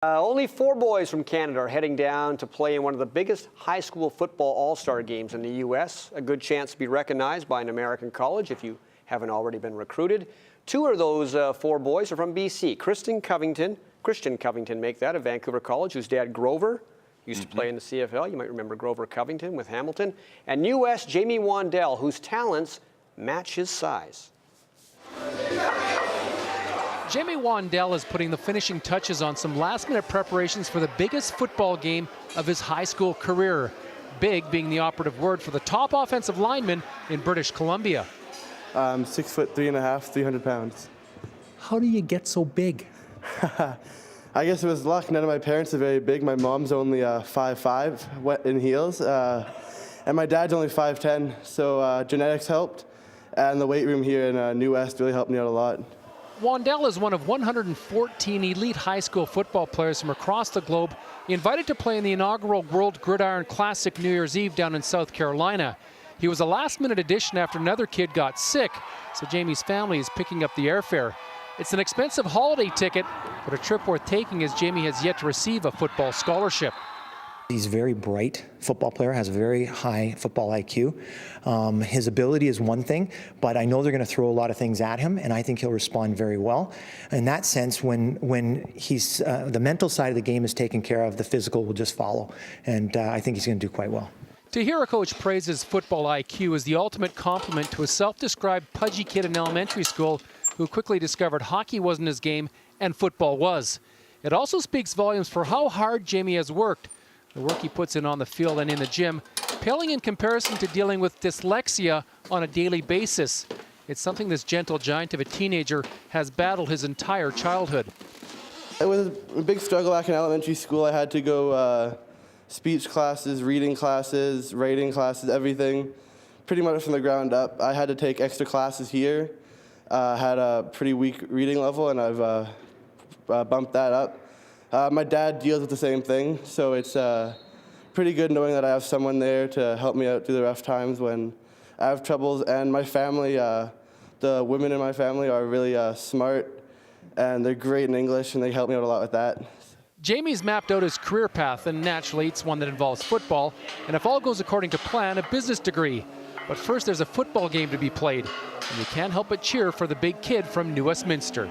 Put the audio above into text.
Only 4 boys from Canada are heading down to play in one of the biggest high school football all-star games in the U.S. A good chance to be recognized by an American college if you haven't already been recruited. 2 of those 4 boys are from BC. Christian Covington, of Vancouver College, whose dad Grover used to play in the CFL. You might remember Grover Covington with Hamilton. And U.S. Jamie Wandell, whose talents match his size. Jamie Wandell is putting the finishing touches on some last-minute preparations for the biggest football game of his high school career. Big being the operative word for the top offensive lineman in British Columbia. 6'3½", 300 pounds. How do you get so big? I guess it was luck. None of my parents are very big. My mom's only 5'5", wet in heels, and my dad's only 5'10", so genetics helped, and the weight room here in New West really helped me out a lot. Wandell is one of 114 elite high school football players from across the globe invited to play in the inaugural World Gridiron Classic New Year's Eve down in South Carolina. He was a last-minute addition after another kid got sick, so Jamie's family is picking up the airfare. It's an expensive holiday ticket, but a trip worth taking as Jamie has yet to receive a football scholarship. He's a very bright football player, has a very high football IQ. His ability is one thing, but I know they're going to throw a lot of things at him, and I think he'll respond very well. In that sense, when he's the mental side of the game is taken care of, the physical will just follow, and I think he's going to do quite well. To hear a coach praise his football IQ is the ultimate compliment to a self-described pudgy kid in elementary school who quickly discovered hockey wasn't his game and football was. It also speaks volumes for how hard Jamie has worked. The work he puts in on the field and in the gym, paling in comparison to dealing with dyslexia on a daily basis. It's something this gentle giant of a teenager has battled his entire childhood. It was a big struggle back in elementary school. I had to go speech classes, reading classes, writing classes, everything, pretty much from the ground up. I had to take extra classes here. Had a pretty weak reading level, and I've bumped that up. My dad deals with the same thing, so it's pretty good knowing that I have someone there to help me out through the rough times when I have troubles. And my family, the women in my family are really smart, and they're great in English, and they help me out a lot with that. Jamie's mapped out his career path, and naturally it's one that involves football, and if all goes according to plan, a business degree. But first there's a football game to be played, and you can't help but cheer for the big kid from Westminster.